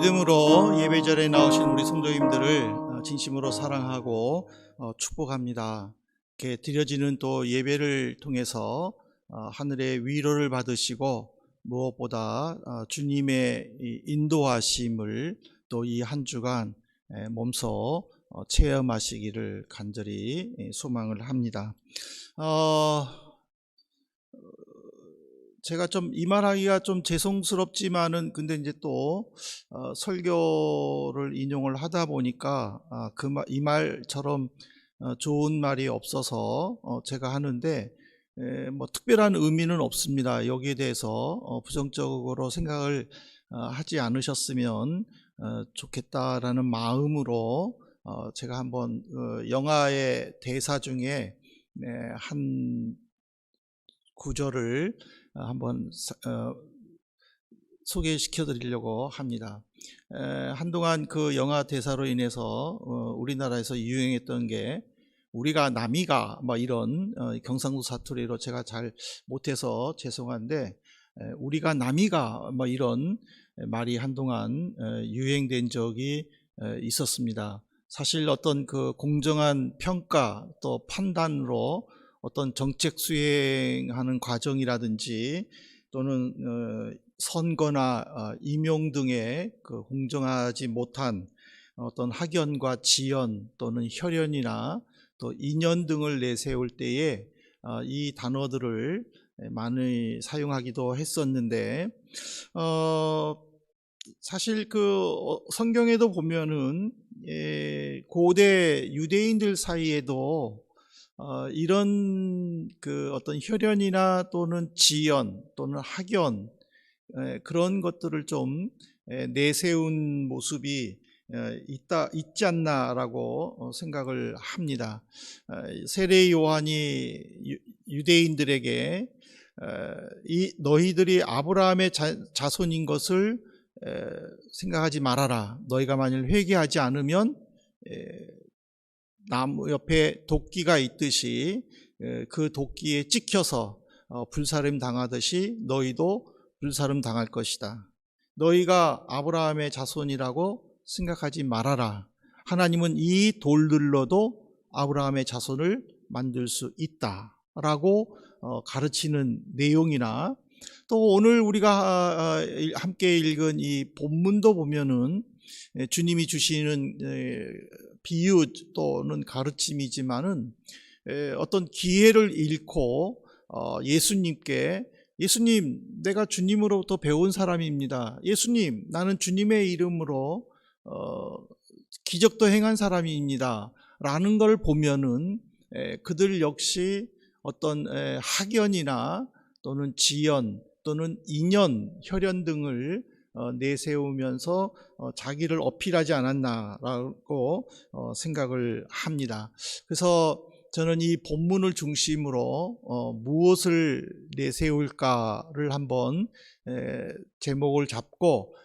믿음으로 예배자리에 나오신 우리 성도님들을 진심으로 사랑하고 축복합니다. 이렇게 드려지는 또 예배를 통해서 하늘의 위로를 받으시고 무엇보다 주님의 인도하심을 또 이 한 주간 몸소 체험하시기를 간절히 소망을 합니다. 제가 좀 이 말하기가 좀 죄송스럽지만은 근데 이제 또 설교를 인용을 하다 보니까 이 말처럼 좋은 말이 없어서 제가 하는데 뭐 특별한 의미는 없습니다. 여기에 대해서 부정적으로 생각을 하지 않으셨으면 좋겠다라는 마음으로 제가 한번 영화의 대사 중에 한 구절을 한번 소개시켜 드리려고 합니다. 한동안 그 영화 대사로 인해서 우리나라에서 유행했던 게 우리가 남이가 뭐 이런 경상도 사투리로 제가 잘 못해서 죄송한데 우리가 남이가 뭐 이런 말이 한동안 유행된 적이 있었습니다. 사실 어떤 그 공정한 평가 또 판단으로 어떤 정책 수행하는 과정이라든지 또는 선거나 임용 등의 그 공정하지 못한 어떤 학연과 지연 또는 혈연이나 또 인연 등을 내세울 때에 이 단어들을 많이 사용하기도 했었는데 사실 그 성경에도 보면은 고대 유대인들 사이에도 이런 그 어떤 혈연이나 또는 지연 또는 학연 그런 것들을 좀 내세운 모습이 있지 않나라고 생각을 합니다. 세례 요한이 유대인들에게 너희들이 아브라함의 자손인 것을 생각하지 말아라. 너희가 만일 회개하지 않으면 나무 옆에 도끼가 있듯이 그 도끼에 찍혀서 불사름 당하듯이 너희도 불사름 당할 것이다. 너희가 아브라함의 자손이라고 생각하지 말아라. 하나님은 이 돌들로도 아브라함의 자손을 만들 수 있다라고 가르치는 내용이나 또 오늘 우리가 함께 읽은 이 본문도 보면은 주님이 주시는 비유 또는 가르침이지만은 어떤 기회를 잃고 예수님께 예수님 내가 주님으로부터 배운 사람입니다. 예수님 나는 주님의 이름으로 기적도 행한 사람입니다. 라는 걸 보면은 그들 역시 어떤 학연이나 또는 지연 또는 인연, 혈연 등을 내세우면서 자기를 어필하지 않았나라고 생각을 합니다. 그래서 저는 이 본문을 중심으로 무엇을 내세울까를 한번 제목을 잡고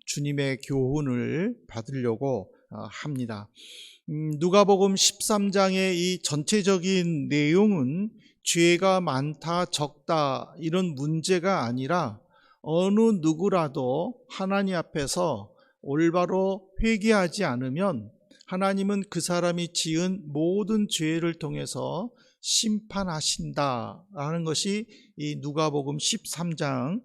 주님의 교훈을 받으려고 합니다. 누가복음 13장의 이 전체적인 내용은 죄가 많다 적다 이런 문제가 아니라 어느 누구라도 하나님 앞에서 올바로 회개하지 않으면 하나님은 그 사람이 지은 모든 죄를 통해서 심판하신다라는 것이 이 누가복음 13장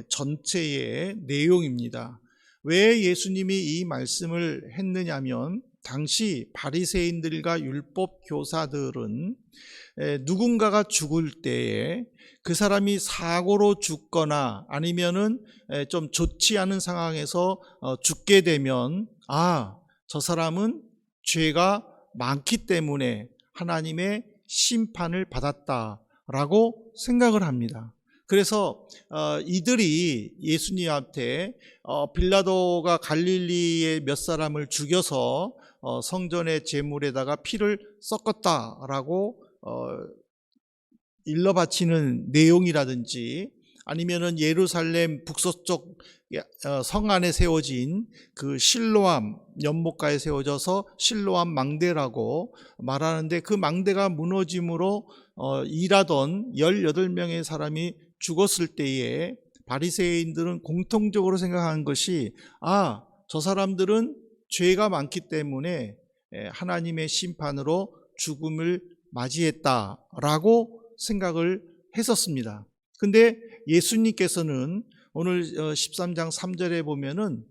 전체의 내용입니다. 왜 예수님이 이 말씀을 했느냐면 당시 바리새인들과 율법 교사들은 누군가가 죽을 때에 그 사람이 사고로 죽거나 아니면은 좀 좋지 않은 상황에서 죽게 되면 저 사람은 죄가 많기 때문에 하나님의 심판을 받았다라고 생각을 합니다. 그래서 이들이 예수님한테 빌라도가 갈릴리의 몇 사람을 죽여서 성전의 제물에다가 피를 섞었다라고 일러 바치는 내용이라든지 아니면은 예루살렘 북서쪽 성 안에 세워진 그 실로암 연못가에 세워져서 실로암 망대라고 말하는데 그 망대가 무너짐으로 일하던 18명의 사람이 죽었을 때에 바리새인들은 공통적으로 생각한 것이 저 사람들은 죄가 많기 때문에 하나님의 심판으로 죽음을 맞이했다라고 생각을 했었습니다. 근데 예수님께서는 오늘 13장 3절에 보면은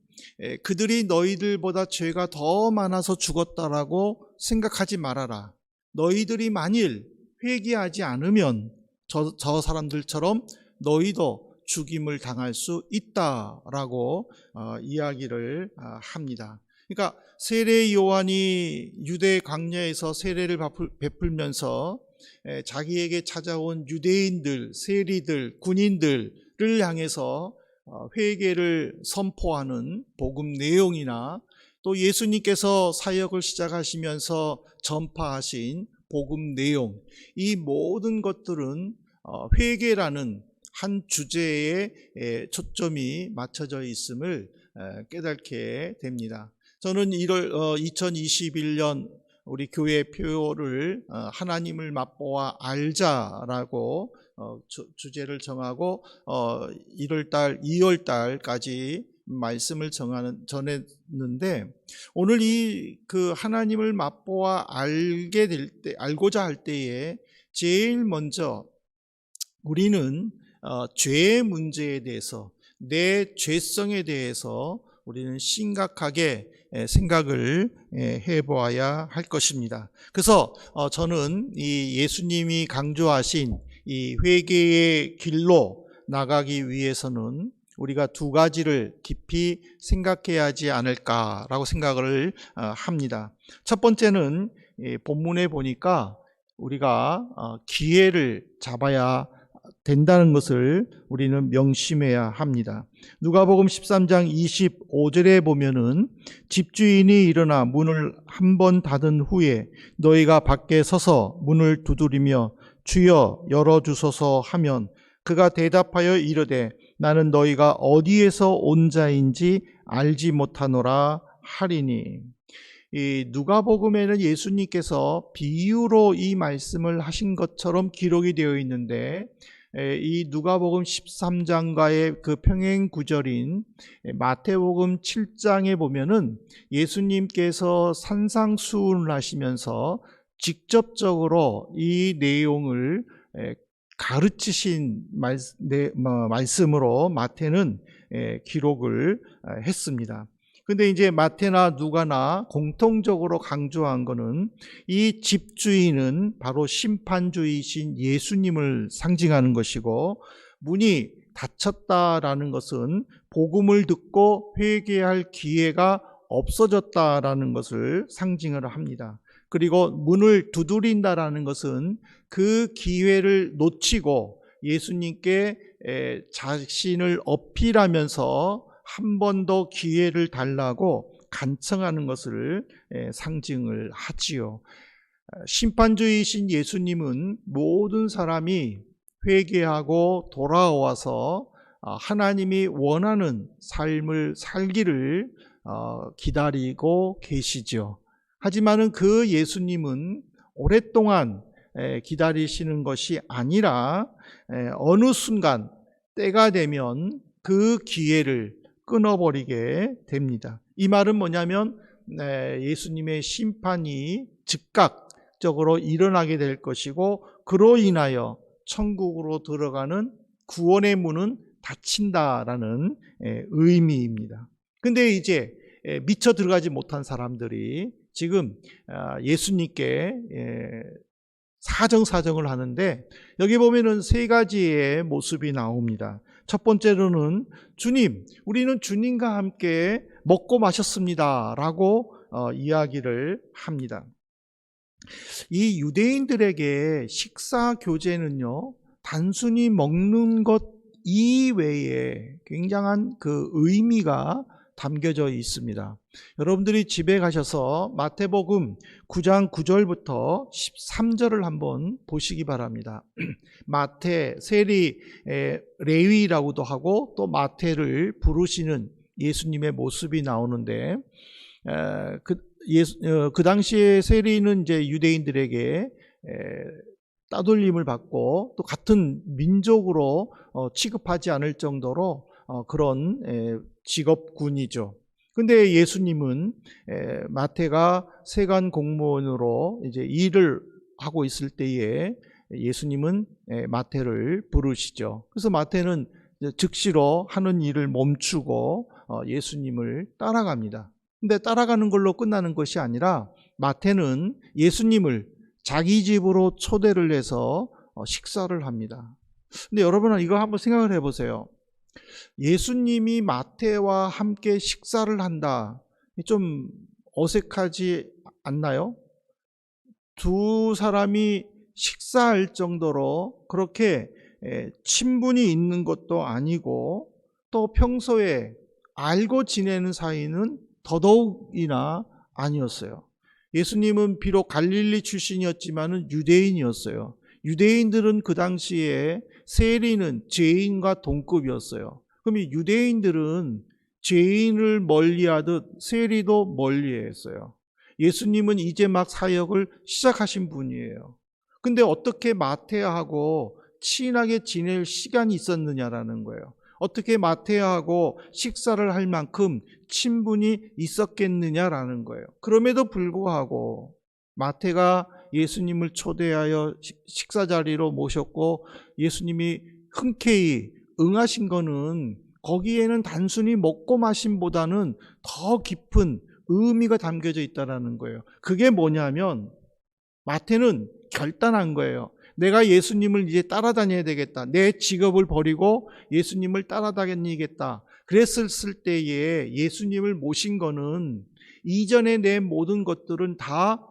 그들이 너희들보다 죄가 더 많아서 죽었다라고 생각하지 말아라. 너희들이 만일 회개하지 않으면 저 사람들처럼 너희도 죽임을 당할 수 있다라고 이야기를 합니다. 그러니까 세례 요한이 유대 광야에서 세례를 베풀면서 자기에게 찾아온 유대인들, 세리들, 군인들을 향해서 회개를 선포하는 복음 내용이나 또 예수님께서 사역을 시작하시면서 전파하신 복음 내용, 이 모든 것들은 회개라는 한 주제에 초점이 맞춰져 있음을 깨닫게 됩니다. 저는 2021년 우리 교회 표를 하나님을 맛보아 알자라고 주제를 정하고 1월달, 2월달까지 말씀을 전했는데, 오늘 그 하나님을 맛보아 알고자 할 때에 제일 먼저 우리는 죄의 문제에 대해서, 내 죄성에 대해서 우리는 심각하게 생각을 해보아야 할 것입니다. 그래서 저는 이 예수님이 강조하신 이 회개의 길로 나가기 위해서는 우리가 두 가지를 깊이 생각해야 하지 않을까라고 생각을 합니다. 첫 번째는 본문에 보니까 우리가 기회를 잡아야 된다는 것을 우리는 명심해야 합니다. 누가복음 13장 25절에 보면은 집주인이 일어나 문을 한 번 닫은 후에 너희가 밖에 서서 문을 두드리며 주여 열어주소서 하면 그가 대답하여 이르되 나는 너희가 어디에서 온 자인지 알지 못하노라 하리니. 이 누가복음에는 예수님께서 비유로 이 말씀을 하신 것처럼 기록이 되어 있는데, 이 누가복음 13장과의 그 평행 구절인 마태복음 7장에 보면은 예수님께서 산상수훈을 하시면서 직접적으로 이 내용을 가르치신 말씀으로 마태는 기록을 했습니다. 근데 이제 마태나 누가나 공통적으로 강조한 것은 이 집주인은 바로 심판주이신 예수님을 상징하는 것이고, 문이 닫혔다라는 것은 복음을 듣고 회개할 기회가 없어졌다라는 것을 상징을 합니다. 그리고 문을 두드린다라는 것은 그 기회를 놓치고 예수님께 자신을 어필하면서 한 번 더 기회를 달라고 간청하는 것을 상징을 하지요. 심판주이신 예수님은 모든 사람이 회개하고 돌아와서 하나님이 원하는 삶을 살기를 기다리고 계시죠. 하지만은 그 예수님은 오랫동안 기다리시는 것이 아니라 어느 순간 때가 되면 그 기회를 끊어버리게 됩니다. 이 말은 뭐냐면 예수님의 심판이 즉각적으로 일어나게 될 것이고, 그로 인하여 천국으로 들어가는 구원의 문은 닫힌다라는 의미입니다. 근데 이제 미처 들어가지 못한 사람들이 지금 예수님께 사정을 하는데, 여기 보면은 세 가지의 모습이 나옵니다. 첫 번째로는 주님, 우리는 주님과 함께 먹고 마셨습니다 라고 이야기를 합니다. 이 유대인들에게 식사 교제는요, 단순히 먹는 것 이외에 굉장한 그 의미가 담겨져 있습니다. 여러분들이 집에 가셔서 마태복음 9장 9절부터 13절을 한번 보시기 바랍니다. 마태, 세리, 레위라고도 하고 또 부르시는 예수님의 모습이 나오는데, 그 당시에 세리는 이제 유대인들에게 따돌림을 받고 또 같은 민족으로 취급하지 않을 정도로 그런 직업군이죠. 근데 예수님은 마태가 세관 공무원으로 이제 일을 하고 있을 때에 예수님은 마태를 부르시죠. 그래서 마태는 즉시로 하는 일을 멈추고 예수님을 따라갑니다. 근데 따라가는 걸로 끝나는 것이 아니라 마태는 예수님을 자기 집으로 초대를 해서 식사를 합니다. 근데 여러분은 이거 한번 생각을 해보세요. 예수님이 마태와 함께 식사를 한다. 좀 어색하지 않나요? 두 사람이 식사할 정도로 그렇게 친분이 있는 것도 아니고 또 평소에 알고 지내는 사이는 더더욱이나 아니었어요. 예수님은 비록 갈릴리 출신이었지만 유대인이었어요. 유대인들은 그 당시에 세리는 죄인과 동급이었어요. 그럼 이 유대인들은 죄인을 멀리하듯 세리도 멀리했어요. 예수님은 이제 막 사역을 시작하신 분이에요. 근데 어떻게 마태하고 친하게 지낼 시간이 있었느냐라는 거예요. 어떻게 마태하고 식사를 할 만큼 친분이 있었겠느냐라는 거예요. 그럼에도 불구하고 마태가 예수님을 초대하여 식사 자리로 모셨고 예수님이 흔쾌히 응하신 거는 거기에는 단순히 먹고 마심보다는 더 깊은 의미가 담겨져 있다는 거예요. 그게 뭐냐면 마태는 결단한 거예요. 내가 예수님을 이제 따라다녀야 되겠다. 내 직업을 버리고 예수님을 따라다니겠다. 그랬을 때에 예수님을 모신 거는 이전에 내 모든 것들은 다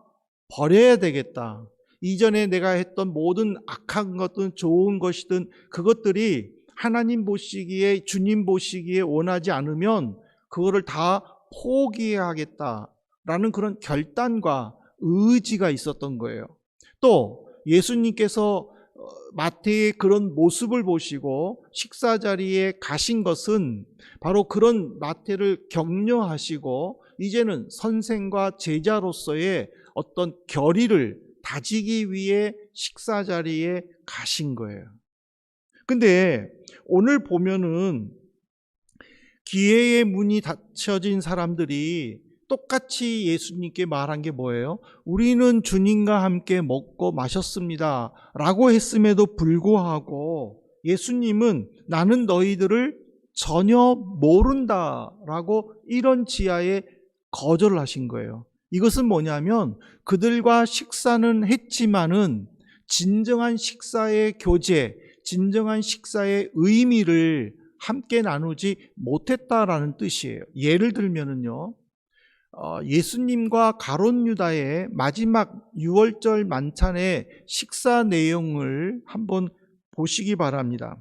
버려야 되겠다. 이전에 내가 했던 모든 악한 것든 좋은 것이든 그것들이 하나님 보시기에 주님 보시기에 원하지 않으면 그거를 다 포기해야겠다라는 그런 결단과 의지가 있었던 거예요. 또 예수님께서 마태의 그런 모습을 보시고 식사 자리에 가신 것은 바로 그런 마태를 격려하시고 이제는 선생과 제자로서의 어떤 결의를 다지기 위해 식사 자리에 가신 거예요. 근데 오늘 보면은 기회의 문이 닫혀진 사람들이 똑같이 예수님께 말한 게 뭐예요? 우리는 주님과 함께 먹고 마셨습니다 라고 했음에도 불구하고 예수님은 나는 너희들을 전혀 모른다 라고 이런 지하에 거절을 하신 거예요. 이것은 뭐냐면 그들과 식사는 했지만은 진정한 식사의 교제, 진정한 식사의 의미를 함께 나누지 못했다라는 뜻이에요. 예를 들면은요, 예수님과 가룟 유다의 마지막 유월절 만찬의 식사 내용을 한번 보시기 바랍니다.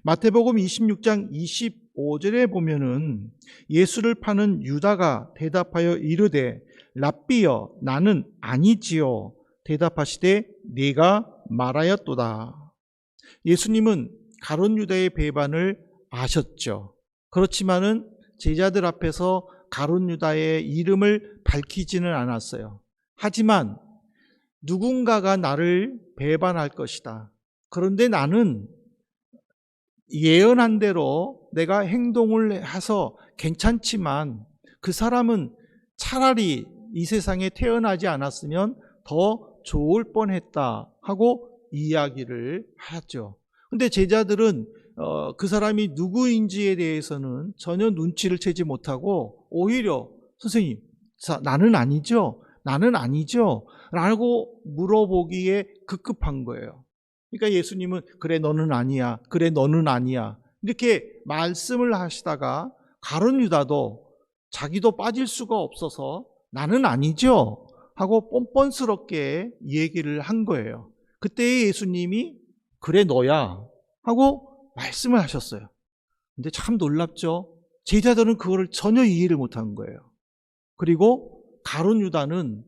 마태복음 26장 25절에 보면은 예수를 파는 유다가 대답하여 이르되 랍비여 나는 아니지요. 대답하시되 네가 말하였도다. 예수님은 가룟 유다의 배반을 아셨죠. 그렇지만은 제자들 앞에서 가룟 유다의 이름을 밝히지는 않았어요. 하지만 누군가가 나를 배반할 것이다. 그런데 나는 예언한 대로 내가 행동을 해서 괜찮지만 그 사람은 차라리 이 세상에 태어나지 않았으면 더 좋을 뻔했다 하고 이야기를 하죠. 근데 제자들은 그 사람이 누구인지에 대해서는 전혀 눈치를 채지 못하고 오히려 선생님, 나는 아니죠? 나는 아니죠? 라고 물어보기에 급급한 거예요. 그러니까 예수님은 그래 너는 아니야. 그래 너는 아니야. 이렇게 말씀을 하시다가 가룟 유다도 자기도 빠질 수가 없어서 나는 아니죠? 하고 뻔뻔스럽게 얘기를 한 거예요. 그때 예수님이 그래 너야 하고 말씀을 하셨어요. 근데 참 놀랍죠? 제자들은 그거를 전혀 이해를 못한 거예요. 그리고 가룟 유다는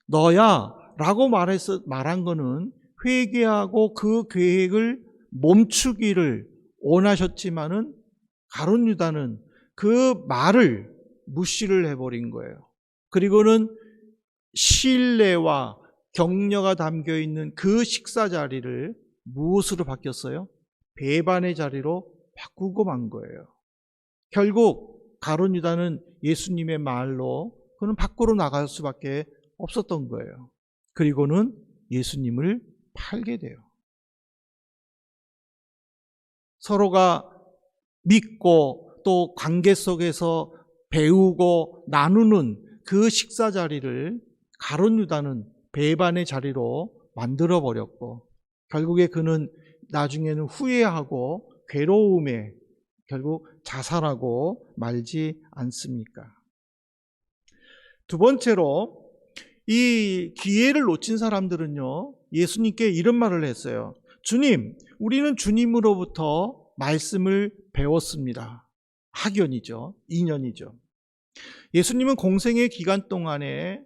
너야 라고 말한 거는 회개하고 그 계획을 멈추기를 원하셨지만은 가룟 유다는 그 말을 무시를 해버린 거예요. 그리고는 신뢰와 격려가 담겨 있는 그 식사 자리를 무엇으로 바뀌었어요? 배반의 자리로 바꾸고 만 거예요. 결국 가룟 유다는 예수님의 말로 그는 밖으로 나갈 수밖에 없었던 거예요. 그리고는 예수님을 팔게 돼요. 서로가 믿고 또 관계 속에서 배우고 나누는 그 식사 자리를 가룟 유다는 배반의 자리로 만들어 버렸고, 결국에 그는 나중에는 후회하고 괴로움에 결국 자살하고 말지 않습니까? 두 번째로, 이 기회를 놓친 사람들은요, 예수님께 이런 말을 했어요. 주님, 우리는 주님으로부터 말씀을 배웠습니다. 학연이죠. 인연이죠. 예수님은 공생의 기간 동안에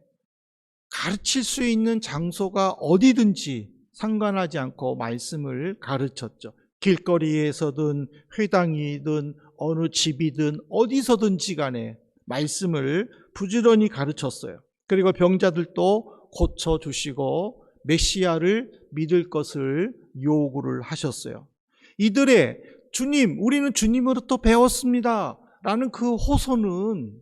가르칠 수 있는 장소가 어디든지 상관하지 않고 말씀을 가르쳤죠. 길거리에서든 회당이든 어느 집이든 어디서든지 간에 말씀을 부지런히 가르쳤어요. 그리고 병자들도 고쳐주시고 메시아를 믿을 것을 요구를 하셨어요. 이들의 주님, 우리는 주님으로부터 배웠습니다 라는 그 호소는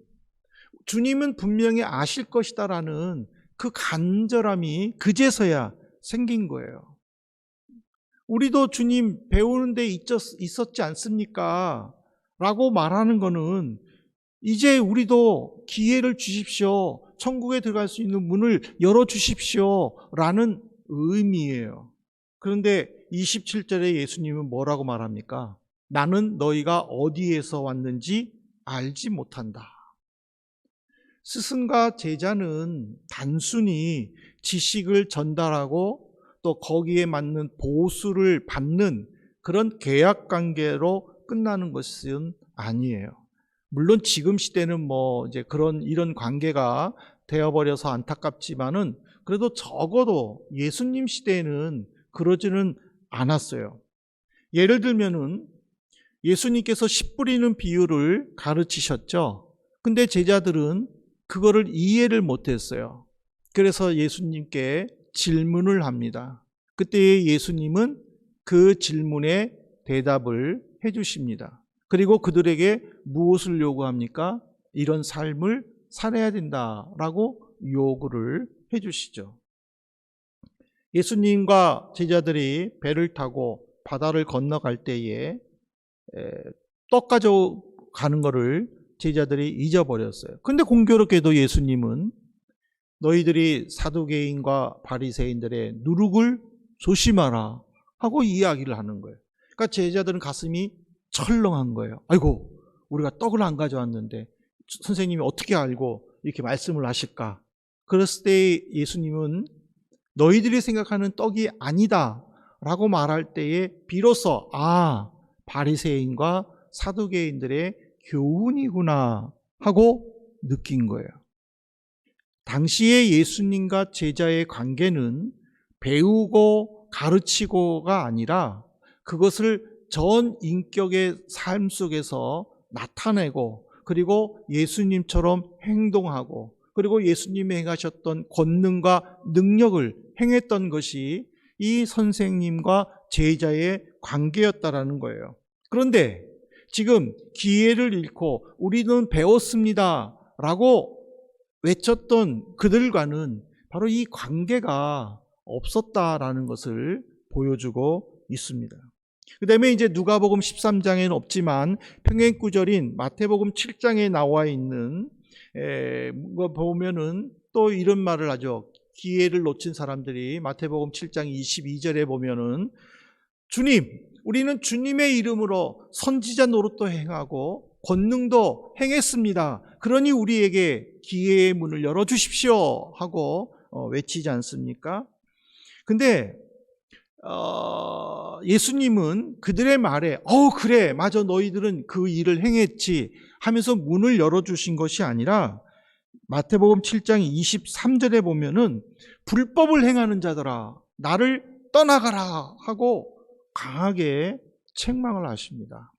주님은 분명히 아실 것이다 라는 그 간절함이 그제서야 생긴 거예요. 우리도 주님 배우는 데 있었지 않습니까? 라고 말하는 거는 이제 우리도 기회를 주십시오. 천국에 들어갈 수 있는 문을 열어주십시오. 라는 의미예요. 그런데 27절에 예수님은 뭐라고 말합니까? 나는 너희가 어디에서 왔는지 알지 못한다. 스승과 제자는 단순히 지식을 전달하고 또 거기에 맞는 보수를 받는 그런 계약 관계로 끝나는 것은 아니에요. 물론 지금 시대는 이제 이런 관계가 되어버려서 안타깝지만은 그래도 적어도 예수님 시대에는 그러지는 않았어요. 예를 들면은 예수님께서 씨 뿌리는 비유를 가르치셨죠. 근데 제자들은 그거를 이해를 못했어요. 그래서 예수님께 질문을 합니다. 그때 예수님은 그 질문에 대답을 해주십니다. 그리고 그들에게 무엇을 요구합니까? 이런 삶을 살아야 된다라고 요구를 해주시죠. 예수님과 제자들이 배를 타고 바다를 건너갈 때에 떡 가져가는 것을 제자들이 잊어버렸어요. 근데 공교롭게도 예수님은 너희들이 사두개인과 바리새인들의 누룩을 조심하라 하고 이야기를 하는 거예요. 그러니까 제자들은 가슴이 철렁한 거예요. 아이고, 우리가 떡을 안 가져왔는데 선생님이 어떻게 알고 이렇게 말씀을 하실까? 그랬을 때 예수님은 너희들이 생각하는 떡이 아니다 라고 말할 때에 비로소 바리새인과 사두개인들의 교훈이구나 하고 느낀 거예요. 당시에 예수님과 제자의 관계는 배우고 가르치고가 아니라 그것을 전 인격의 삶 속에서 나타내고 그리고 예수님처럼 행동하고 그리고 예수님이 행하셨던 권능과 능력을 행했던 것이 이 선생님과 제자의 관계였다라는 거예요. 그런데 지금 기회를 잃고 우리는 배웠습니다 라고 외쳤던 그들과는 바로 이 관계가 없었다라는 것을 보여주고 있습니다. 그 다음에 이제 누가복음 13장에는 없지만 평행구절인 마태복음 7장에 나와 있는 거 보면은 또 이런 말을 하죠. 기회를 놓친 사람들이 마태복음 7장 22절에 보면은 주님, 우리는 주님의 이름으로 선지자 노릇도 행하고 권능도 행했습니다. 그러니 우리에게 기회의 문을 열어주십시오 하고 외치지 않습니까? 근데 예수님은 그들의 말에 그래 맞아 너희들은 그 일을 행했지 하면서 문을 열어주신 것이 아니라 마태복음 7장 23절에 보면은 불법을 행하는 자들아 나를 떠나가라 하고 강하게 책망을 하십니다.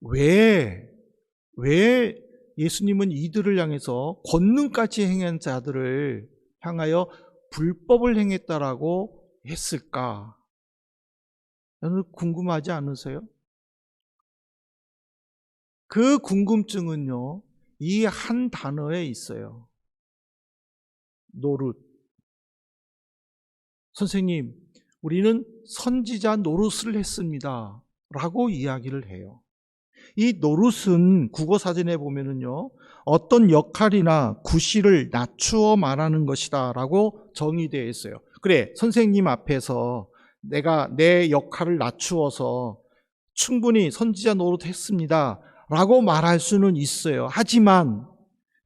왜 예수님은 이들을 향해서 권능까지 행한 자들을 향하여 불법을 행했다라고 했을까? 여러분 궁금하지 않으세요? 그 궁금증은요, 이 한 단어에 있어요. 노릇. 선생님, 우리는 선지자 노릇을 했습니다. 라고 이야기를 해요. 이 노릇은 국어사전에 보면은요, 어떤 역할이나 구실을 낮추어 말하는 것이다 라고 정의되어 있어요. 그래, 선생님 앞에서 내가 내 역할을 낮추어서 충분히 선지자 노릇 했습니다 라고 말할 수는 있어요. 하지만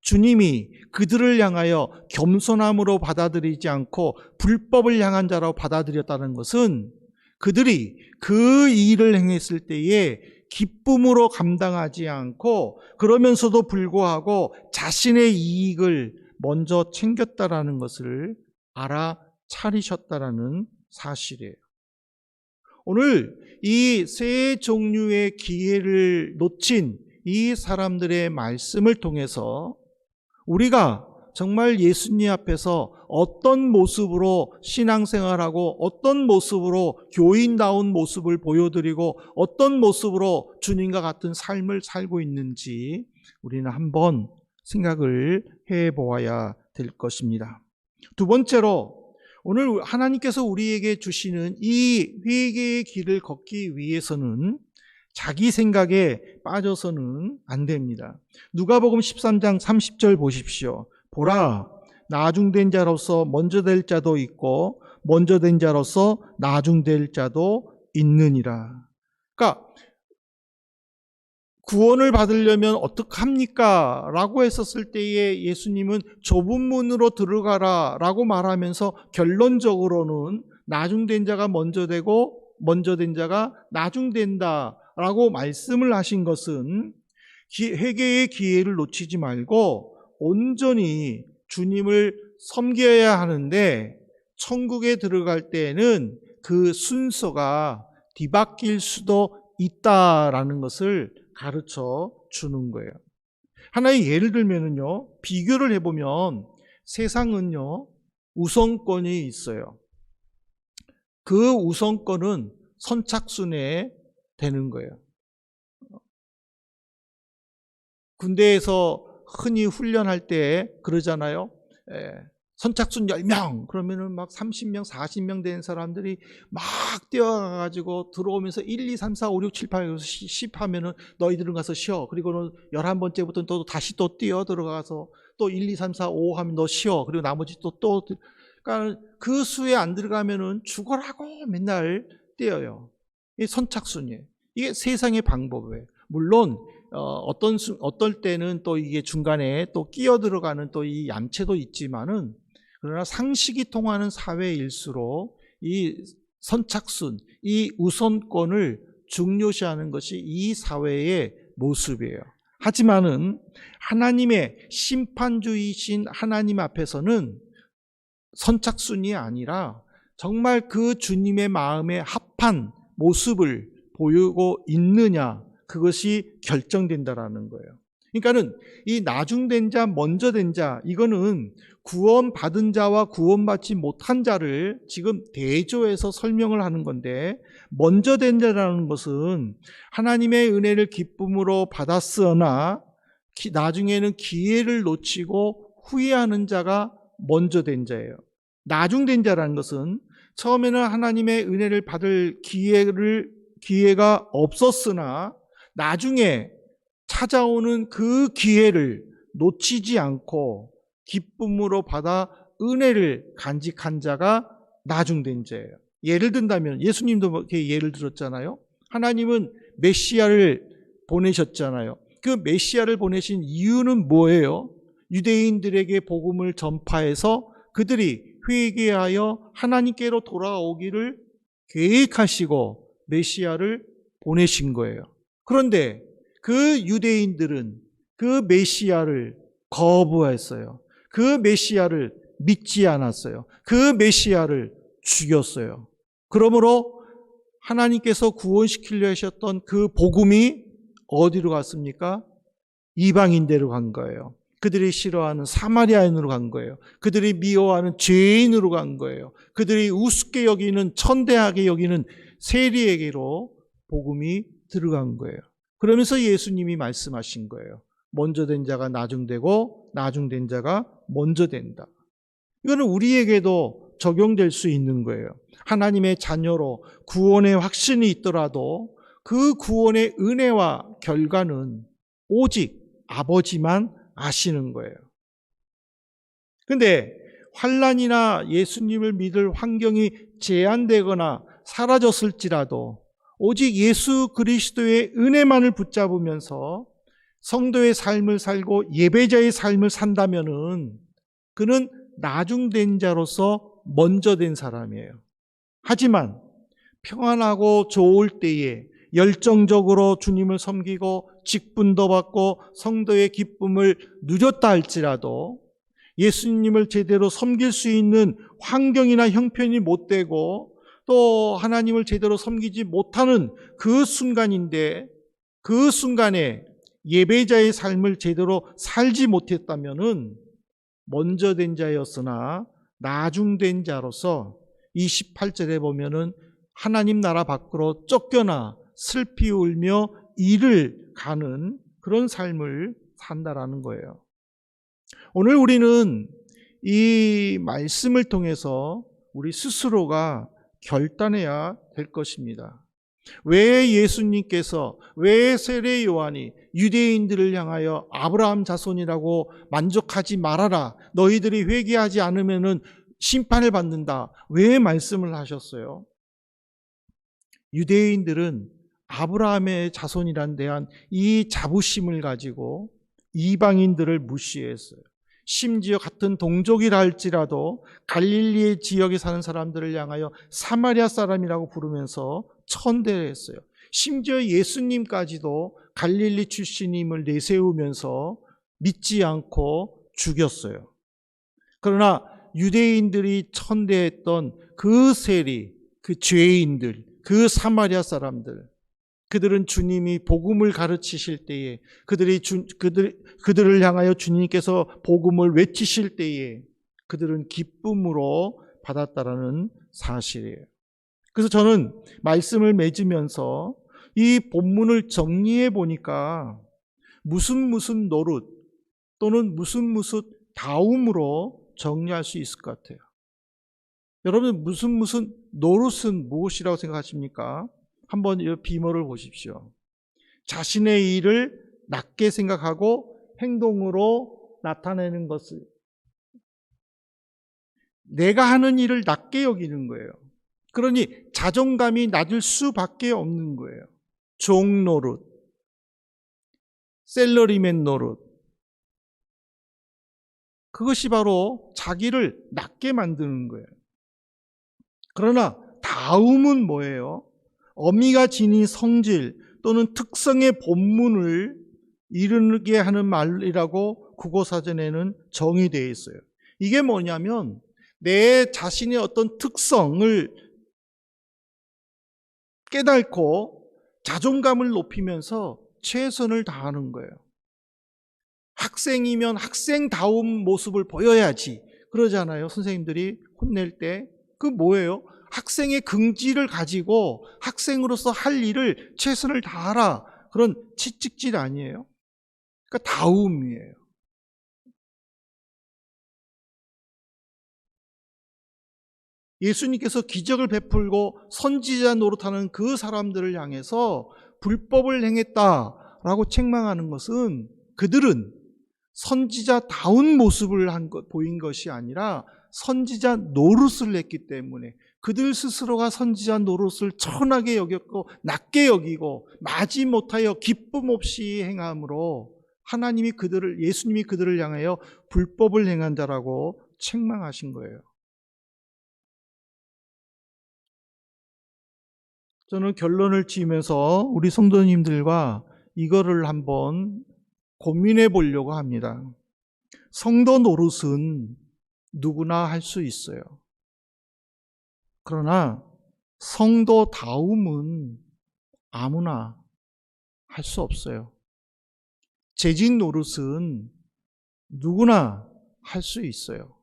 주님이 그들을 향하여 겸손함으로 받아들이지 않고 불법을 향한 자로 받아들였다는 것은 그들이 그 일을 행했을 때에 기쁨으로 감당하지 않고 그러면서도 불구하고 자신의 이익을 먼저 챙겼다라는 것을 알아차리셨다라는 사실이에요. 오늘 이 세 종류의 기회를 놓친 이 사람들의 말씀을 통해서 우리가 정말 예수님 앞에서 어떤 모습으로 신앙생활하고 어떤 모습으로 교인다운 모습을 보여드리고 어떤 모습으로 주님과 같은 삶을 살고 있는지 우리는 한번 생각을 해보아야 될 것입니다. 두 번째로 오늘 하나님께서 우리에게 주시는 이 회개의 길을 걷기 위해서는 자기 생각에 빠져서는 안 됩니다. 누가복음 13장 30절 보십시오. 보라, 나중된 자로서 먼저 될 자도 있고 먼저 된 자로서 나중될 자도 있느니라. 그러니까 구원을 받으려면 어떡합니까? 라고 했었을 때에 예수님은 좁은 문으로 들어가라 라고 말하면서 결론적으로는 나중된 자가 먼저 되고 먼저 된 자가 나중된다 라고 말씀을 하신 것은 회개의 기회를 놓치지 말고 온전히 주님을 섬겨야 하는데 천국에 들어갈 때에는 그 순서가 뒤바뀔 수도 있다라는 것을 가르쳐 주는 거예요. 하나의 예를 들면은요, 비교를 해보면 세상은요, 우선권이 있어요. 그 우선권은 선착순에 되는 거예요. 군대에서 흔히 훈련할 때 그러잖아요. 선착순 10명 그러면은 막 30명 40명 되는 사람들이 막 뛰어가가지고 들어오면서 1, 2, 3, 4, 5, 6, 7, 8, 10 하면은 너희들은 가서 쉬어. 그리고는 11번째부터는 또 다시 또 뛰어 들어가서 또 1, 2, 3, 4, 5 하면 너 쉬어. 그리고 나머지 또 그러니까 그 수에 안 들어가면은 죽어라고 맨날 뛰어요. 이게 선착순이에요. 이게 세상의 방법이에요. 물론 어떨 때는 또 이게 중간에 또 끼어 들어가는 또 이 얌체도 있지만은 그러나 상식이 통하는 사회일수록 이 선착순, 이 우선권을 중요시하는 것이 이 사회의 모습이에요. 하지만은 하나님의 심판주이신 하나님 앞에서는 선착순이 아니라 정말 그 주님의 마음에 합한 모습을 보이고 있느냐, 그것이 결정된다라는 거예요. 그러니까는 이 나중된 자, 먼저 된 자, 이거는 구원받은 자와 구원받지 못한 자를 지금 대조해서 설명을 하는 건데, 먼저 된 자라는 것은 하나님의 은혜를 기쁨으로 받았으나 나중에는 기회를 놓치고 후회하는 자가 먼저 된 자예요. 나중된 자라는 것은 처음에는 하나님의 은혜를 받을 기회가 없었으나 나중에 찾아오는 그 기회를 놓치지 않고 기쁨으로 받아 은혜를 간직한 자가 나중된 자예요. 예를 든다면 예수님도 이렇게 예를 들었잖아요. 하나님은 메시아를 보내셨잖아요. 그 메시아를 보내신 이유는 뭐예요? 유대인들에게 복음을 전파해서 그들이 회개하여 하나님께로 돌아오기를 계획하시고 메시아를 보내신 거예요. 그런데 그 유대인들은 그 메시아를 거부했어요. 그 메시아를 믿지 않았어요. 그 메시아를 죽였어요. 그러므로 하나님께서 구원시키려 하셨던 그 복음이 어디로 갔습니까? 이방인대로 간 거예요. 그들이 싫어하는 사마리아인으로 간 거예요. 그들이 미워하는 죄인으로 간 거예요. 그들이 우습게 여기는 천대하게 여기는 세리에게로 복음이 들어간 거예요. 그러면서 예수님이 말씀하신 거예요. 먼저 된 자가 나중되고 나중된 자가 먼저 된다. 이거는 우리에게도 적용될 수 있는 거예요. 하나님의 자녀로 구원의 확신이 있더라도 그 구원의 은혜와 결과는 오직 아버지만 아시는 거예요. 근데 환난이나 예수님을 믿을 환경이 제한되거나 사라졌을지라도 오직 예수 그리스도의 은혜만을 붙잡으면서 성도의 삶을 살고 예배자의 삶을 산다면은 그는 나중된 자로서 먼저 된 사람이에요. 하지만 평안하고 좋을 때에 열정적으로 주님을 섬기고 직분도 받고 성도의 기쁨을 누렸다 할지라도 예수님을 제대로 섬길 수 있는 환경이나 형편이 못 되고 또 하나님을 제대로 섬기지 못하는 그 순간인데 그 순간에 예배자의 삶을 제대로 살지 못했다면은 먼저 된 자였으나 나중된 자로서 28절에 보면은 하나님 나라 밖으로 쫓겨나 슬피 울며 이를 가는 그런 삶을 산다라는 거예요. 오늘 우리는 이 말씀을 통해서 우리 스스로가 결단해야 될 것입니다. 왜 예수님께서, 왜 세례 요한이 유대인들을 향하여 아브라함 자손이라고 만족하지 말아라, 너희들이 회개하지 않으면 심판을 받는다, 왜 말씀을 하셨어요? 유대인들은 아브라함의 자손이란 대한 이 자부심을 가지고 이방인들을 무시했어요. 심지어 같은 동족이라 할지라도 갈릴리 지역에 사는 사람들을 향하여 사마리아 사람이라고 부르면서 천대를 했어요. 심지어 예수님까지도 갈릴리 출신임을 내세우면서 믿지 않고 죽였어요. 그러나 유대인들이 천대했던 그 세리, 그 죄인들, 그 사마리아 사람들, 그들은 주님이 복음을 가르치실 때에 그들을 향하여 주님께서 복음을 외치실 때에 그들은 기쁨으로 받았다라는 사실이에요. 그래서 저는 말씀을 맺으면서 이 본문을 정리해 보니까 무슨 노릇 또는 무슨 다움으로 정리할 수 있을 것 같아요. 여러분 무슨 노릇은 무엇이라고 생각하십니까? 한번 이 비모를 보십시오. 자신의 일을 낮게 생각하고 행동으로 나타내는 것을, 내가 하는 일을 낮게 여기는 거예요. 그러니 자존감이 낮을 수밖에 없는 거예요. 종 노릇, 셀러리맨 노릇, 그것이 바로 자기를 낮게 만드는 거예요. 그러나 다움은 뭐예요? 어미가 지닌 성질 또는 특성의 본문을 이르게 하는 말이라고 국어사전에는 정의되어 있어요. 이게 뭐냐면 내 자신의 어떤 특성을 깨닫고 자존감을 높이면서 최선을 다하는 거예요. 학생이면 학생다운 모습을 보여야지 그러잖아요. 선생님들이 혼낼 때. 그 뭐예요? 학생의 긍지를 가지고 학생으로서 할 일을 최선을 다하라, 그런 채찍질 아니에요? 그러니까 다움이에요. 예수님께서 기적을 베풀고 선지자 노릇하는 그 사람들을 향해서 불법을 행했다라고 책망하는 것은 그들은 선지자다운 모습을 보인 것이 아니라 선지자 노릇을 했기 때문에 그들 스스로가 선지자 노릇을 천하게 여겼고 낮게 여기고 마지못하여 기쁨 없이 행함으로 예수님이 그들을 향하여 불법을 행한 자라고 책망하신 거예요. 저는 결론을 지으면서 우리 성도님들과 이거를 한번 고민해 보려고 합니다. 성도 노릇은 누구나 할 수 있어요. 그러나 성도다움은 아무나 할 수 없어요. 재직 노릇은 누구나 할 수 있어요.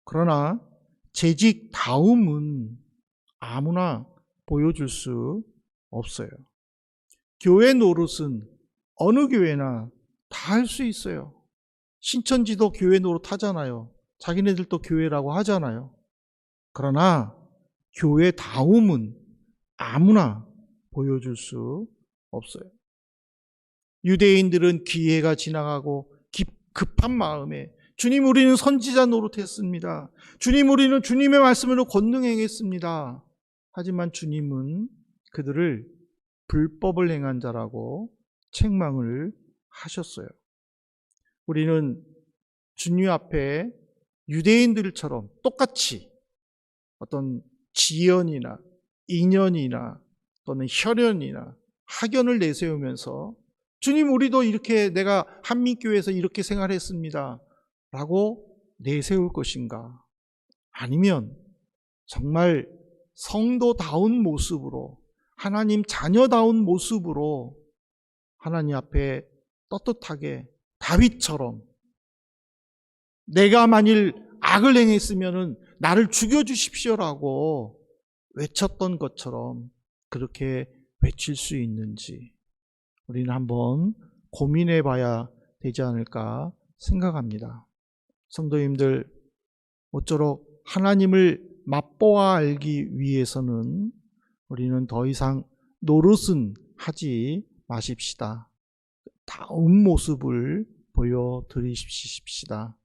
그러나 재직다움은 아무나 보여줄 수 없어요. 교회 노릇은 어느 교회나 다 할 수 있어요. 신천지도 교회 노릇 하잖아요. 자기네들도 교회라고 하잖아요. 그러나 교회다움은 아무나 보여줄 수 없어요. 유대인들은 기회가 지나가고 급한 마음에 주님, 우리는 선지자 노릇했습니다. 주님, 우리는 주님의 말씀으로 권능 행했습니다. 하지만 주님은 그들을 불법을 행한 자라고 책망을 하셨어요. 우리는 주님 앞에 유대인들처럼 똑같이 어떤 지연이나 인연이나 또는 혈연이나 학연을 내세우면서 주님, 우리도 이렇게 내가 한민교회에서 이렇게 생활했습니다 라고 내세울 것인가? 아니면 정말 성도다운 모습으로, 하나님 자녀다운 모습으로 하나님 앞에 떳떳하게 다윗처럼 내가 만일 악을 행했으면 나를 죽여주십시오라고 외쳤던 것처럼 그렇게 외칠 수 있는지 우리는 한번 고민해 봐야 되지 않을까 생각합니다. 성도님들, 모쪼록 하나님을 맛보아 알기 위해서는 우리는 더 이상 노릇은 하지 마십시다. 다운 모습을 보여드리십시다.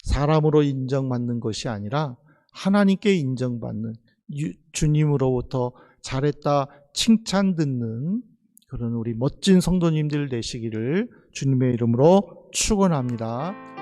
사람으로 인정받는 것이 아니라 하나님께 인정받는, 주님으로부터 잘했다 칭찬 듣는 그런 우리 멋진 성도님들 되시기를 주님의 이름으로 축원합니다.